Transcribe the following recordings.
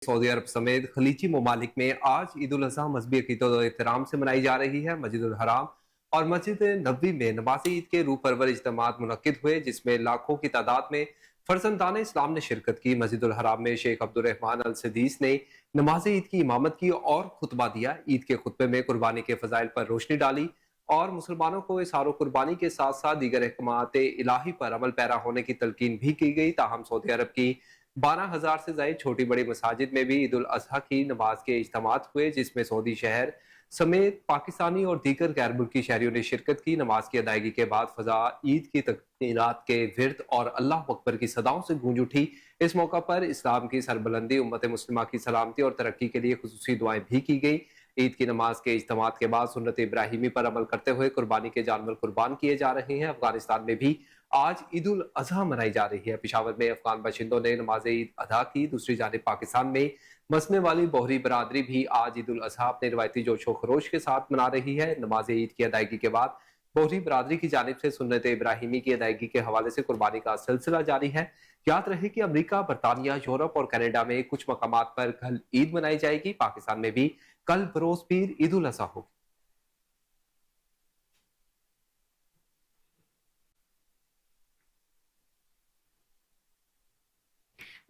Saudi अरब समेत खलीजी ममालिक में आज ईद उल अजहा मजहबी अकीदत और एहतराम से मनाई जा रही है। मस्जिद उल हराम और मस्जिद नबवी में नमाज ईद के रूह परवर इज्तिमात मुनक्किद हुए, जिसमें लाखों की तादाद में फर्जंदान इस्लाम ने शिरकत की। मस्जिद उल हराम में शेख अब्दुल रहमान अल सदीस ने नमाज ईद की इमामत की और खुतबा दिया। ईद के खुतबे में कुर्बानी के फजाइल पर रोशनी डाली और मुसलमानों को इशारो कुर्बानी के साथ साथ दीगर अहकामात इलाही पर अमल पैरा होने की तलकीन भी की गई। ताहम सऊदी अरब की 12,000 से ज्यादा छोटी बड़ी मसाजिद में भी ईद उल अजहा की नमाज के इज्तिमात हुए, जिसमें सऊदी शहर समेत पाकिस्तानी और दीगर गैर मुल्की शहरियों ने शिरकत की। नमाज की अदायगी के बाद फजा ईद की तकबीरात के विर्द और अल्लाह अकबर की सदाओं से गूंज उठी। इस मौका पर इस्लाम की सरबलंदी, उम्मत मुस्लिमा की सलामती और तरक्की के लिए खुसूसी दुआएं भी की गई। ईद की नमाज के इज्तिमात के बाद सुन्नत इब्राहिमी पर अमल करते हुए कुर्बानी के जानवर कुर्बान किए जा रहे हैं। अफगानिस्तान में भी आज ईद उल अजहा मनाई जा रही है। पिशावर में अफगान बाशिंदों ने नमाज ईद अदा की। दूसरी जानिब पाकिस्तान में बसने वाली बोहरी बरादरी भी आज ईद उल अजहा अपने रवायती जोशो खरोश के साथ मना रही है। नमाज ईद की अदायगी के बाद बोहरी बरादरी की जानिब से सुन्नत इब्राहिमी की अदायगी के हवाले से कुर्बानी का सिलसिला जारी है। याद रहे कि अमेरिका, बरतानिया, यूरोप और कनाडा में कुछ मकामात पर कल ईद मनाई जाएगी। पाकिस्तान में भी कल बरोज पीर ईद उल अजहा होगी।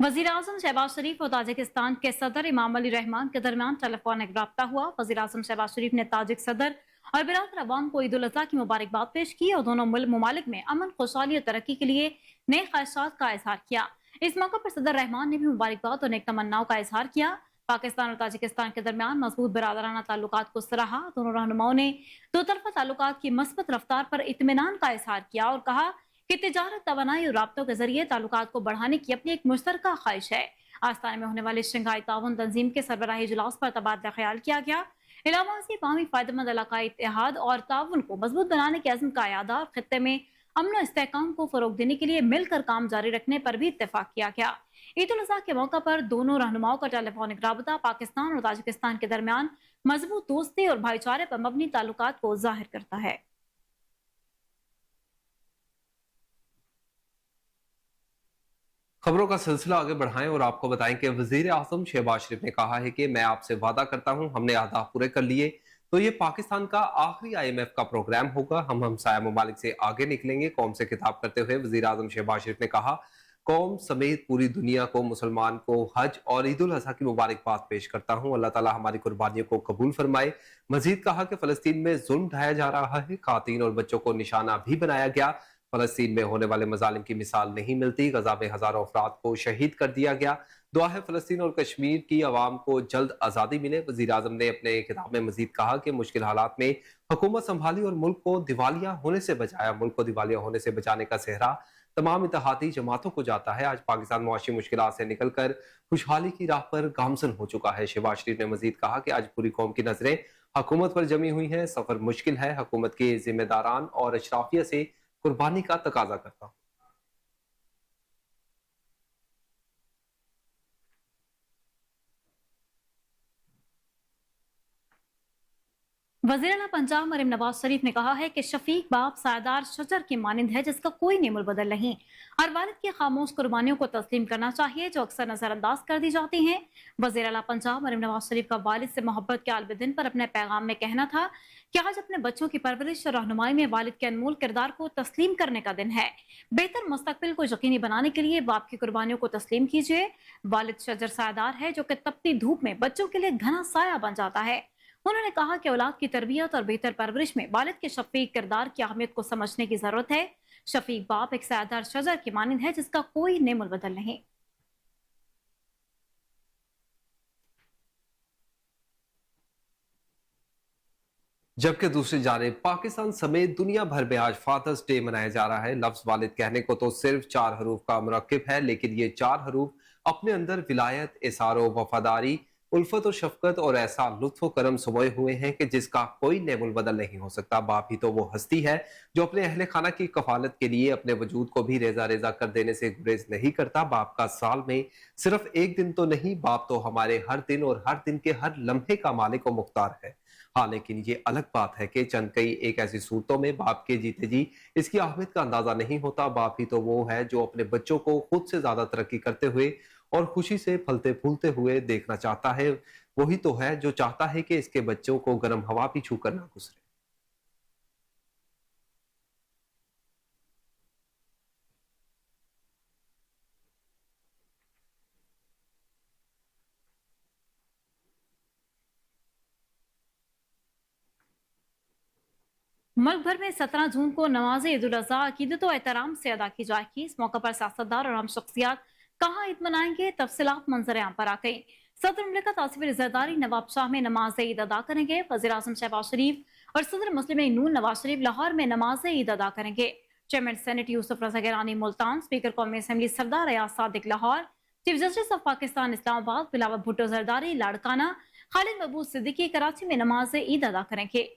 वजीर आजम शहबाज शरीफ और ताजिकिस्तान के सदर इमाम अली रहमान के दरमियान टेलीफोनिक राब्ता हुआ। वजीर आजम शहबाज शरीफ ने ताजिक सदर और बिरादर अवाम को ईद उल अजहा की मुबारकबाद पेश की और दोनों ममालिक में अमन, खुशहाली और तरक्की के लिए नए ख्वाहिशात का इजहार किया। इस मौके पर सदर रहमान ने भी मुबारकबाद और नेक तमन्नाओं का इजहार किया। पाकिस्तान और ताजिकिस्तान के दरमियान मजबूत बिरादराना ताल्लुकात को सराहा। दोनों रहनुमाओं ने दो तरफा ताल्लुकात की मस्बत रफ्तार पर इत्मीनान का इजहार किया और कहा कि तिजारत, तवानाई और राब्तों के जरिए ताल्लुकात को बढ़ाने की अपनी एक मुश्तरका ख्वाहिश है। आस्ताने में होने वाली शंघाई ताउन तंजीम के सरबराही इजलास पर तबादला ख्याल किया गया। इलामा से बामी फायदेमंद इलाकाई इत्तेहाद और ताउन को मजबूत बनाने के अज़्म का यादा और खित्ते में अमन और इस्तेहकाम को फरोग देने के लिए मिलकर काम जारी रखने पर भी इत्तेफाक किया गया। ईद उल अजहा के मौका पर दोनों रहनुमाओं का टेलीफोनिक राबता पाकिस्तान और ताजिकिस्तान के दरमियान मजबूत दोस्ती और भाईचारे पर मबनी ताल्लुकात को जाहिर करता है। खबरों का सिलसिला आगे बढ़ाएं और आपको बताएं कि वजीर आजम शहबाज शरीफ ने कहा है कि मैं आपसे वादा करता हूं, हमने अहदाफ पूरे कर लिए तो ये पाकिस्तान का आखिरी IMF का प्रोग्राम होगा। हम हमसाया ममालिक से आगे निकलेंगे। कौम से खिताब करते हुए वजीर आजम शहबाज शरीफ ने कहा, कौम समेत पूरी दुनिया को, मुसलमान को हज और ईद उल अजहा की मुबारकबाद पेश करता हूं। अल्लाह ताला हमारी कुर्बानियों को कबूल फरमाए। मजीद कहा कि फलस्तीन में जुल्म ढाया जा रहा है, खातन और बच्चों को निशाना भी बनाया गया। फलस्तीन में होने वाले मजालिम की मिसाल नहीं मिलती। गजा में हजारों अफराद को शहीद कर दिया गया। दुआ है फलस्तीन और कश्मीर की आवाम को जल्द आज़ादी मिले। वजीर आजम ने अपने खिताब में मजीद कहा कि मुश्किल हालात में हुकूमत संभाली और मुल्क को दिवालिया होने से बचाया। मुल्क को दिवालिया होने से बचाने का सेहरा तमाम इत्तेहादी जमातों को जाता है। आज पाकिस्तान मुआशी मुश्किलात से निकलकर खुशहाली की राह पर गामजन हो चुका है। शहबाज शरीफ ने मजीद कहा कि आज पूरी कौम की नजरें हुकूमत पर जमी हुई हैं। सफर मुश्किल है। हुकूमत के जिम्मेदारान और अशराफिया से कुर्बानी का तकाजा करता हूं। वज़ीर आला पंजाब मरीम नवाज शरीफ ने कहा है कि शफीक बाप सायदार शजर की मानिंद है जिसका कोई नेमुल बदल नहीं। हर वालिद की खामोश कुर्बानियों को तस्लीम करना चाहिए जो अक्सर नजरअंदाज कर दी जाती हैं। वज़ीर आला पंजाब मरीम नवाज शरीफ का वालिद से मोहब्बत के आलबे दिन पर अपने पैगाम में कहना था कि आज अपने बच्चों की परवरिश और रहनुमाई में वालिद के अनमोल किरदार को तस्लीम करने का दिन है। बेहतर मुस्तकबिल को यकीनी बनाने के लिए बाप की कुर्बानियों को तस्लीम कीजिए। वालिद शजर सायदार है जो कि तपती धूप में बच्चों के लिए घना साया बन जाता है। उन्होंने कहा कि औलाद की तरबियत और बेहतर परवरिश में वालिद के शफीक किरदार की अहमियत को समझने की जरूरत है। शफीक बाप एक सायदार शजर की मानिंद है जिसका कोई नेमुल बदल नहीं। जबकि दूसरी जानिब पाकिस्तान समेत दुनिया भर में आज फादर्स डे मनाया जा रहा है। लफ्ज वालिद कहने को तो सिर्फ 4 हरूफ का मुरक्किब है, लेकिन ये 4 हरूफ अपने अंदर विलायत, इसारो, वफादारी, उल्फत और शफकत और ऐसा लुत्फ करम समोए हुए हैं कि जिसका कोई नेमुल बदल नहीं हो सकता। बाप ही तो वो हस्ती है जो अपने अहले खाना की कफालत के लिए अपने वजूद को भी रेजा रेजा कर देने से गुरेज नहीं करता। बाप का साल में सिर्फ एक दिन तो नहीं, बाप तो हमारे हर दिन और हर दिन के हर लम्हे का मालिक और मुख्तार है। हाँ, लेकिन ये अलग बात है कि चंद कई एक ऐसी सूरतों में बाप के जीते जी इसकी अहमियत का अंदाजा नहीं होता। बाप ही तो वो है जो अपने बच्चों को खुद से ज्यादा तरक्की करते हुए और खुशी से फलते फूलते हुए देखना चाहता है। वही तो है जो चाहता है कि इसके बच्चों को गर्म हवा भी छू कर ना गुजरे। मुल्क भर में 17 जून को नमाज ईद उल अजहा अकीदत और एहतराम से अदा की जाएगी। इस मौके पर सियासतदान और अहम शख्सियात कहाँ ईद मनाएंगे, तफसीलात मंजर आम पर आ गई। सदर मुमलिकत आसिफ अली जरदारी नवाब शाह में नमाज ईद अदा करेंगे। वज़ीर आज़म शहबाज शरीफ और सदर मुस्लिम लीग नून नवाज शरीफ लाहौर में नमाज ईद अदा करेंगे। चेयरमैन सेनेट यूसुफ रजा गिलानी मुल्तान, स्पीकर कौमी assembly Sardar Ayaz Sadiq Lahore, chief justice of Pakistan Islamabad Bilawal Bhutto Zardari Larkana, Khalid महबूब सिद्दीकी कराची में नमाज ईद अदा करेंगे।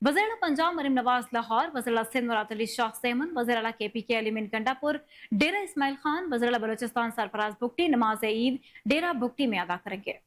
वज़ीर आला पंजाब मरीम नवाज लाहौर, वज़ीर आला सिंध मुराद अली शाह सेमन, वज़ीर आला KPK अलीमीन गंडापुर, डेरा इस्माइल खान, वज़ीर आला बलोचिस्तान सरफराज बुगटी नमाज ईद डेरा बुगटी में अदा करेंगे।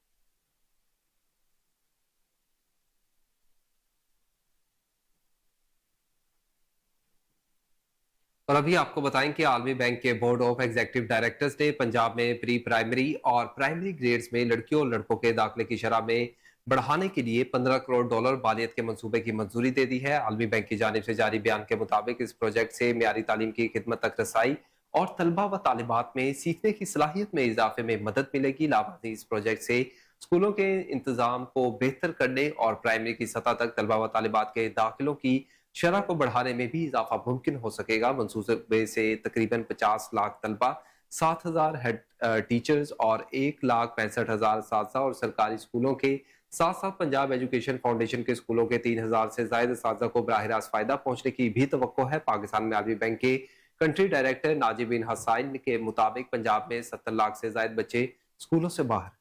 और अभी आपको बताएं कि आलमी बैंक के बोर्ड ऑफ एग्जीक्यूटिव डायरेक्टर्स ने पंजाब में प्री प्राइमरी और प्राइमरी ग्रेड्स में लड़कियों और लड़कों के दाखिले की शरह में बढ़ाने के लिए $15 करोड़ बालियत के मंसूबे की मंजूरी दे दी है। आलमी बैंक की जानिब से जारी बयान के मुताबिक इस प्रोजेक्ट से मियारी तालीम की खिदमत तक रसाई और तलबा व तालिबात में सीखने की सलाहियत में इजाफे में मदद मिलेगी। लाभार्थी इस प्रोजेक्ट से स्कूलों के इंतजाम को बेहतर करने और प्राइमरी की सतह तक तलबा व तालिबात के दाखिलों की शरह को बढ़ाने में भी इजाफा मुमकिन हो सकेगा। मंसूबे से तकरीबन 50 लाख तलबा, 7,000 हेड टीचर्स और 1,65,000 साथी और सरकारी स्कूलों के साथ साथ पंजाब एजुकेशन फाउंडेशन के स्कूलों के 3,000 से ज्यादा साथी को बराह रास्त फायदा पहुंचने की भी तवक्को है। पाकिस्तान में आलमी बैंक के कंट्री डायरेक्टर नाजिब बिन हसाइन के मुताबिक पंजाब में 70 लाख से ज्यादा बच्चे स्कूलों से बाहर।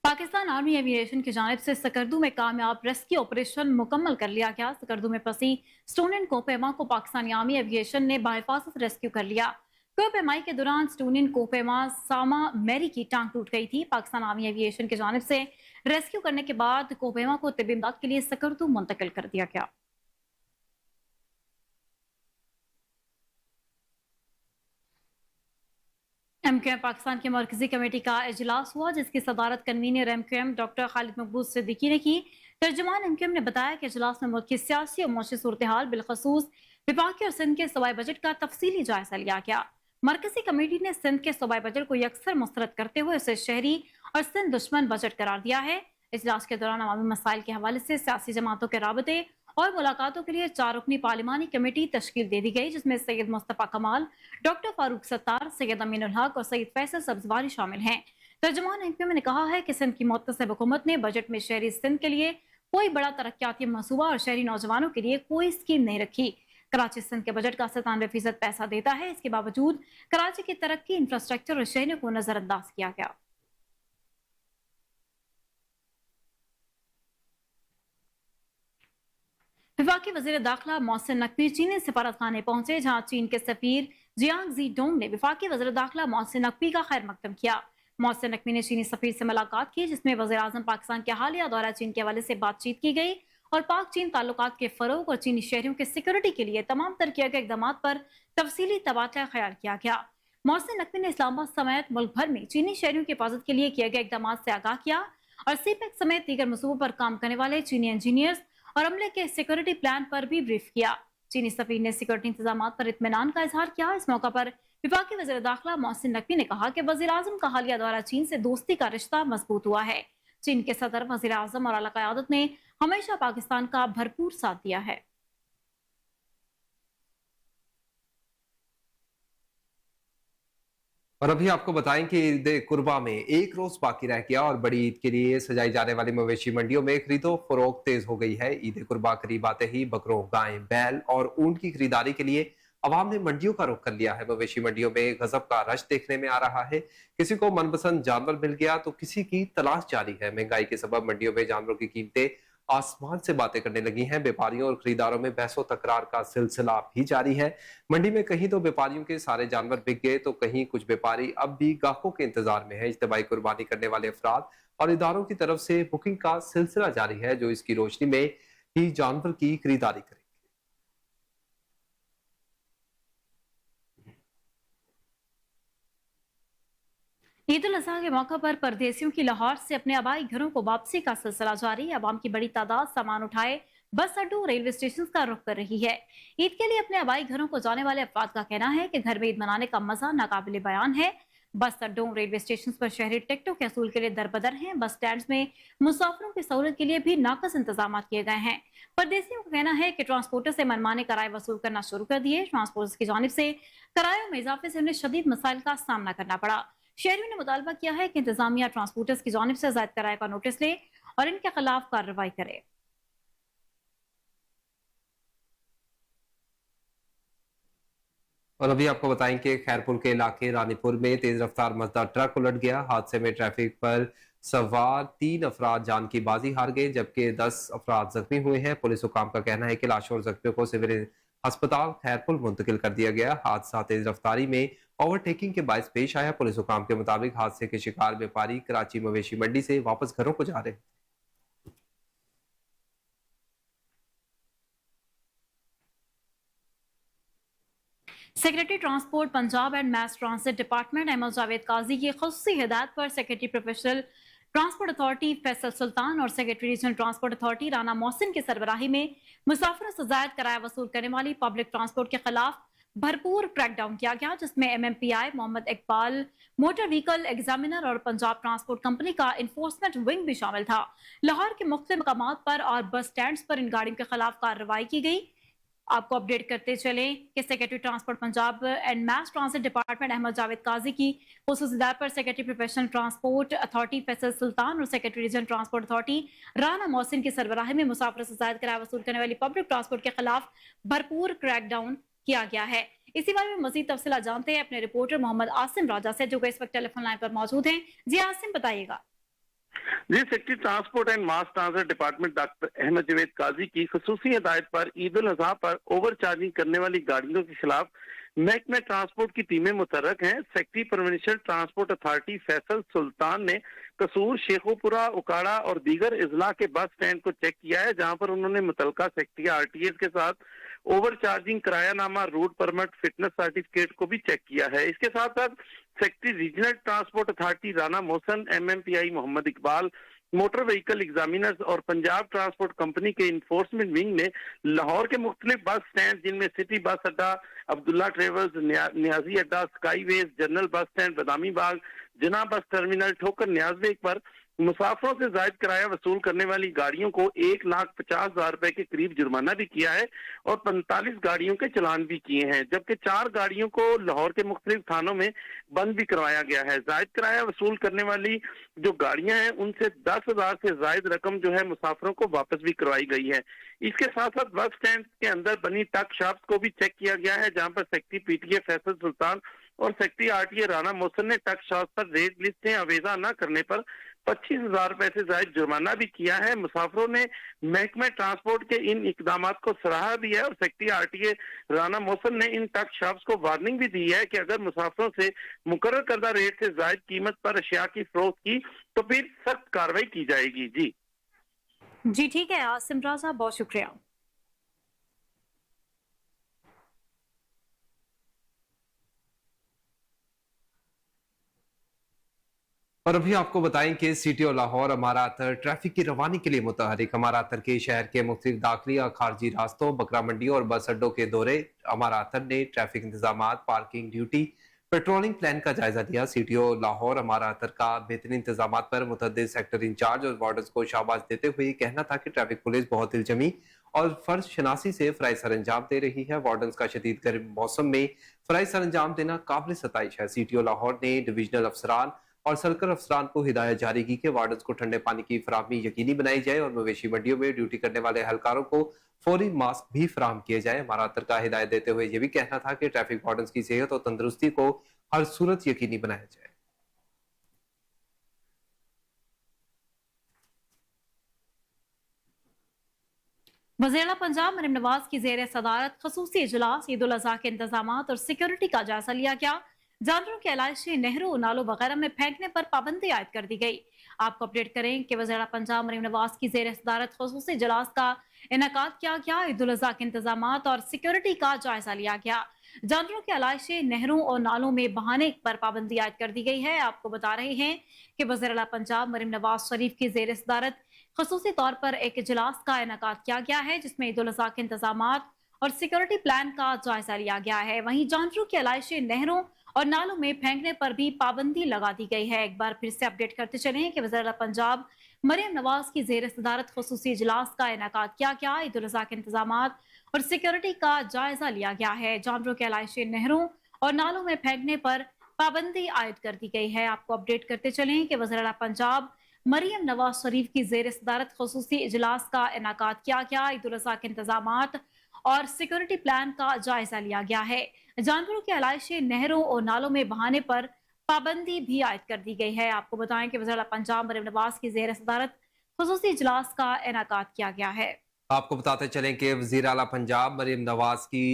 पाकिस्तान आर्मी एविएशन की जानिब से सकर्दू में कामयाब रेस्क्यू ऑपरेशन मुकम्मल कर लिया गया। सकर्दू में फंसी स्टूडेंट कोपेमा को पाकिस्तानी आर्मी एविएशन ने बाहिफाजत रेस्क्यू कर लिया। कोपेमाई के दौरान स्टूडेंट कोपेमा सामा मैरी की टांग टूट गई थी। पाकिस्तान आर्मी एविएशन की जानिब से रेस्क्यू करने के बाद कोपेमा को तिब्बी इमदाद के लिए सकर्दू मुंतकिल कर दिया गया। MQM पाकिस्तान की मरकजी कमेटी का इजलास हुआ, जिसकी सदारत कन्वीनर MQM डॉक्टर खालिद महबूब सिद्दीकी ने की। तर्जुमान MQM ने बताया कि इजलास में मुल्क की सियासी और मौशी सूरत हाल, बिलखसूस विभाग और सिंध के सूबाई बजट का तफसीली जायजा लिया गया। मरकजी कमेटी ने सिंध के सूबाई बजट को यकसर मुस्तरद करते हुए उसे शहरी और सिंध दुश्मन बजट करार दिया है। इजलास के दौरान अवामी मसाइल के हवाले से सियासी जमातों के राबते और मुलाकातों के लिए 4 रुकनी पार्लिमानी कमेटी तश्कील दे दी गई, जिसमें सैयद मुस्तफा कमाल, डॉक्टर फारूक सत्तार, सैयद अमीनुल हक और सैयद फैसल सब्जवारी शामिल हैं। तर्जुमान MQM ने कहा है कि सिंध की मुत्तसिब हुकूमत ने बजट में शहरी सिंध के लिए कोई बड़ा तरक्याती मनसूबा और शहरी नौजवानों के लिए कोई स्कीम नहीं रखी। कराची सिंध के बजट का 97% पैसा देता है। इसके बावजूद कराची की तरक्की, इंफ्रास्ट्रक्चर और शहरियों को नजरअंदाज किया गया। वफाकी वज़ीर दाखिला मोहसिन नकवी चीनी सफारत खाने पहुंचे, जहां चीन के सफीर जियांग जी डोंग ने वफाकी वज़ीर दाखिला मोहसिन नकवी का खैर मकदम किया। मोहसिन नकवी ने चीनी सफीर से मुलाकात की, जिसमें वज़ीर आज़म पाकिस्तान के हालिया दौरा चीन के हवाले से बातचीत की गई और पाक चीन ताल्लुकात के फरोग और चीनी शहरियों की सिक्योरिटी के लिए तमाम तर किए गए इकदाम पर तफसीली तबादला ख्याल किया गया। मोहसिन नकवी ने इस्लामाबाद समेत मुल्क भर में चीनी शहरियों की हिफाजत के लिए किए गए इकदाम से आगाह किया और CPEC समेत दीगर मनसूबों पर काम करने वाले चीनी इंजीनियर्स और अमले के सिक्योरिटी प्लान पर भी ब्रीफ किया। चीनी सफीर ने सिक्योरिटी इंतजाम पर इत्मीनान का इजहार किया। इस मौका पर विफाकी वज़ीर दाखिला मोहसिन नकवी ने कहा कि वज़ीर आज़म का हालिया दौरा चीन से दोस्ती का रिश्ता मजबूत हुआ है। चीन के सदर, वज़ीर आज़म और आला क़यादत ने हमेशा पाकिस्तान का भरपूर साथ दिया है। और अभी आपको बताएं कि ईद कुर्बा में एक रोज बाकी रह गया और बड़ी ईद के लिए सजाई जाने वाली मवेशी मंडियों में खरीदो फरोख्त तेज हो गई है। ईद कुर्बा करीब आते ही बकरों, गाय, बैल और ऊंट की खरीदारी के लिए अवाम ने मंडियों का रुख कर लिया है। मवेशी मंडियों में गजब का रश देखने में आ रहा है। किसी को मनपसंद जानवर मिल गया तो किसी की तलाश जारी है। महंगाई के सबब मंडियों में जानवरों की कीमतें आसमान से बातें करने लगी हैं। व्यापारियों और खरीदारों में बहसो तकरार का सिलसिला भी जारी है। मंडी में कहीं तो व्यापारियों के सारे जानवर बिक गए तो कहीं कुछ व्यापारी अब भी ग्राहकों के इंतजार में है। इज्तिमाई कुर्बानी करने वाले अफराद और इदारों की तरफ से बुकिंग का सिलसिला जारी है, जो इसकी रोशनी में ही जानवर की खरीदारी करें। ईद उल अजहा के मौके पर परदेसियों की लाहौर से अपने आबाई घरों को वापसी का सिलसिला जारी है। अवाम की बड़ी तादाद सामान उठाए बस अड्डों रेलवे स्टेशन का रुख कर रही है। ईद के लिए अपने आबाई घरों को जाने वाले अफराद का कहना है कि घर में ईद मनाने का मजा नाकाबिले बयान है। बस अड्डों रेलवे स्टेशन पर शहरी टिकटों के असूल के लिए दरबदर हैं। बस स्टैंड में मुसाफिरों की सहूलत के लिए भी नाकस इंतजाम किए गए हैं। परदेसियों का कहना है कि ट्रांसपोर्टर से मनमाने किराए वसूल करना शुरू कर दिए। ट्रांसपोर्टर्स की जानिब से किरायों में इजाफे से उन्हें शदीद मसाइल का सामना करना पड़ा। शहरियों ने मुतालबा किया है कि इंतजामिया ट्रांसपोर्टर्स की जानिब से जायद किराए का नोटिस ले और इनके खिलाफ कार्रवाई करे। और अभी आपको बताएं कि खैरपुर के इलाके रानीपुर में तेज रफ्तार मजदा ट्रक उलट गया। हादसे में ट्रैफिक पर सवार 3 अफराद जान की बाजी हार गए, जबकि 10 अफराद जख्मी हुए हैं। पुलिस हुकाम का कहना है कि लाशों और जख्मियों को सिविल अस्पताल खैरपुर मुंतकिल कर दिया गया। हादसा तेज रफ्तारी में ओवरटेकिंग के बायस पेश आया। पुलिस हुकाम के मुताबिक हादसे के शिकार व्यापारी कराची मवेशी मंडी से वापस घरों को जा रहे हैं। Secretary transport Punjab and mass transit department Ahmad Javed Kazi की खुसूसी हिदायत पर secretary professional transport authority Faisal Sultan और secretary regional transport authority Rana Mohsin की सरबराही में मुसाफिरों से जायद किराया वसूल करने वाली पब्लिक ट्रांसपोर्ट के खिलाफ भरपूर क्रैकडाउन किया गया, जिसमें MMPI Mohammad Iqbal motor vehicle examiner और पंजाब ट्रांसपोर्ट कंपनी का इन्फोर्समेंट विंग भी शामिल था। लाहौर के मुख्तलिफ मकामात पर और बस स्टैंड पर इन गाड़ियों के खिलाफ कार्रवाई की गई। आपको अपडेट करते चलें कि secretary transport Punjab and mass transit department Ahmad Javed Kazi की खुसूसी हिदायत पर secretary professional transport authority Faisal Sultan और secretary regional transport authority Rana Mohsin की सरबराही में मुसाफिर से जायद किराया वसूल करने वाली पब्लिक ट्रांसपोर्ट के खिलाफ भरपूर क्रैकडाउन किया गया है। इसी बारे में मजीद तफसीला जानते हैं अपने रिपोर्टर मोहम्मद आसिम राजा से, जो कि इस वक्त टेलीफोन लाइन पर मौजूद हैं। जी आसिम, बताइएगा। जी, secretary transport and mass transit department doctor Ahmad Javed Kazi की खुसूसी हिदायत पर ईद उल अजहा पर ओवर चार्जिंग करने वाली गाड़ियों के खिलाफ महकमे ट्रांसपोर्ट की टीमें मुतहर्रक हैं। Secretary provincial transport authority Faisal Sultan ने कसूर, शेखोपुरा, उकाड़ा और दीगर इजला के बस स्टैंड को चेक किया है, जहां पर उन्होंने मुतलका सेक्रेटरी RTS के साथ ओवर चार्जिंग किरायानामा, रूट परमिट, फिटनेस सर्टिफिकेट को भी चेक किया है। इसके साथ साथ secretary regional transport authority Rana Mohsin, MMPI Mohammad Iqbal motor vehicle examiners और पंजाब ट्रांसपोर्ट कंपनी के इन्फोर्समेंट विंग ने लाहौर के मुख्तलिफ बस स्टैंड, जिनमें सिटी बस अड्डा, अब्दुल्ला ट्रेवल्स, न्याजी अड्डा, स्काईवेज, general bus stand, Badami Bagh, जना बस टर्मिनल, ठोकर न्याजबेग पर मुसाफिरों से जायद किराया वसूल करने वाली गाड़ियों को 1,50,000 रुपए के करीब जुर्माना भी किया है और 45 गाड़ियों के चलान भी किए हैं, जबकि 4 गाड़ियों को लाहौर के मुख्तलिफ थानों में बंद भी करवाया गया है। जायद किराया वसूल करने वाली जो गाड़ियां हैं उनसे 10,000 से जायद रकम जो है मुसाफिरों को वापस भी करवाई गई है। इसके साथ साथ बस स्टैंड के अंदर बनी टक शॉप्स को भी चेक किया गया है, जहां पर सेक्रेटरी PTA फैसल सुल्तान और सेक्रेटरी RTA राना मोहसिन ने टक शॉप पर रेट लिस्टें अवेजा न करने पर 25,000 रुपए से जायद जुर्माना भी किया है। मुसाफिरों ने महकमे ट्रांसपोर्ट के इन इकदाम को सराहा भी है और सेक्रेटरी RTA राना मोहसिन ने इन टक शॉप्स को वार्निंग भी दी है कि अगर मुसाफिरों से मुकर्रर करदा रेट से जायद कीमत पर अशिया की फरोख्त की तो फिर सख्त कार्रवाई की जाएगी। जी ठीक है आसिम राजा, बहुत शुक्रिया। और अभी आपको बताएं कि सिटी और लाहौर अमारा अतर ट्रैफिक की रवानी के लिए मुतहरिक। अमारा अतर के शहर के मुख्तलिफ दाखिली और खारजी रास्तों, बकरा मंडी और बस अड्डों के दौरे अमारा अतर ने ट्रैफिक इंतजाम, पार्किंग ड्यूटी, पेट्रोलिंग प्लान का जायजा लिया। सिटी और लाहौर अमारा अतर का बेहतरीन इंतजाम पर मुतअद्दिद सेक्टर इंचार्ज और वार्डर्स को शाबाश देते हुए कहना था कि ट्रैफिक पुलिस बहुत दिलजमी और फर्ज शनासी से फराइज सर अंजाम दे रही है। वार्डन्स का शदीद गर्म मौसम में फराइज सर अंजाम देना काबिल सताइश है। सिटी और लाहौर ने डिविजनल अफसरान और सर्कल अफसरान को हिदायत जारी की कि वार्डन्स को ठंडे पानी की फराहमी यकीनी बनाई जाए और मवेशी मंडियों में ड्यूटी करने वाले एहलकारों को फौरी मास्क भी फराहम किए जाए। हमारा अतर का हिदायत देते हुए यह भी कहना था कि ट्रैफिक वार्डन्स की सेहत और तंदुरुस्ती को हर सूरत यकीनी बनाया जाए। वज़ीर पंजाब मरीम नवाज की जेर सदारत खसूसी इजलास ईद उल अज़हा के इंतजाम और सिक्योरिटी का जायजा लिया गया। जानवरों के अलाइशें नहरों, नालों वगैरह में फेंकने पर पाबंदी आयद कर दी गई। आपको अपडेट करें कि वज़ीर पंजाब मरीम नवाज की जेर सदारत खसूसी इजलास का इनेकाद किया गया। ईद उल अज़हा के इंतजाम और सिक्योरिटी का जायजा लिया गया। जानवरों की आलाइशें, नहरों और नालों में बहाने पर पाबंदी आयद कर दी गई है। आपको बता रहे हैं कि वज़ीर आला पंजाब मरीम नवाज शरीफ की ज़ेर सदारत खसूसी तौर पर एक इजलास का इनेकाद किया गया है, जिसमें ईद उल अज़हा के इंतजामात और सिक्योरिटी प्लान का जायजा लिया गया है। वहीं जानवरों की आलाइशें, नहरों और नालों में फेंकने पर भी पाबंदी लगा दी गई है। एक बार फिर से अपडेट करते चले कि वज़ीर आला पंजाब मरियम नवाज की ज़ेर सदारत खसूसी इजलास का इनेकाद किया गया। ईद उल अज़हा के इंतजामात और सिक्योरिटी का जायजा लिया गया है। जानवरों के आलाइशें, नहरों और नालों में फेंकने पर पाबंदी आयद कर दी गई है। आपको अपडेट करते चलें कि वज़ीर आला पंजाब मरियम नवाज शरीफ की ज़ेर सदारत खसूसी इजलास का इनेकाद किया गया। ईद उल अज़हा के इंतजामात और सिक्योरिटी प्लान का जायजा लिया गया है। जानवरों की आलाइशें, नहरों और नालों में बहाने पर पाबंदी भी आयद कर दी गई है। आपको बताएं कि वज़ीर आला पंजाब मरियम नवाज की ज़ेर सदारत खसूसी इजलास का इनेकाद किया गया है। आपको बताते चलें कि वज़ीर आला पंजाब मरीम नवाज की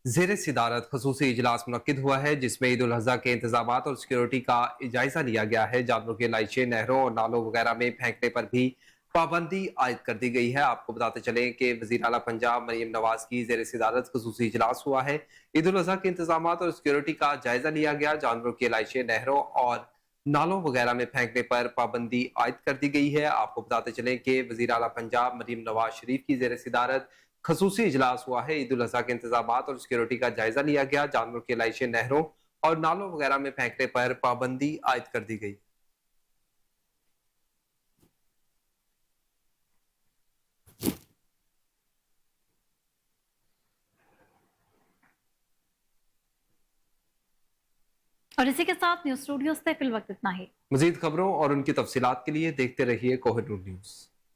ज़ेर सदारत खसूसी इजलास मुनक्किद हुआ है, जिसमें ईद उल अज़हा के इंतजामात और सिक्योरिटी का जायजा लिया गया है। जानवरों की आलाइशें, नहरों और नालों वगैरह में फेंकने पर भी पाबंदी आयद कर दी गई है। आपको बताते चलें कि वज़ीर आला पंजाब मरीम नवाज की ज़ेर सदारत खसूसी इजलास हुआ है। ईद उल अज़हा के इंतजामात और सिक्योरिटी का जायजा लिया गया। जानवरों की आलाइशें, नहरों और नालों वगैरह में फेंकने पर पाबंदी आयद कर दी गई है। आपको बताते चलें कि वज़ीर आला पंजाब मरीम नवाज शरीफ की ज़ेर सदारत खसूसी इजलास हुआ है। ईद उल अज़हा के इंतजामात और सिक्योरिटी का जायजा लिया गया। जानवरों की आलाइशें, नहरों और नालों वगैरह में फेंकने पर पाबंदी आयद कर दी गई। और इसी के साथ न्यूज़ स्टूडियो से फिल वक्त इतना ही। मज़ीद खबरों और उनकी तफसीलात के लिए देखते रहिए कोहिनूर न्यूज़।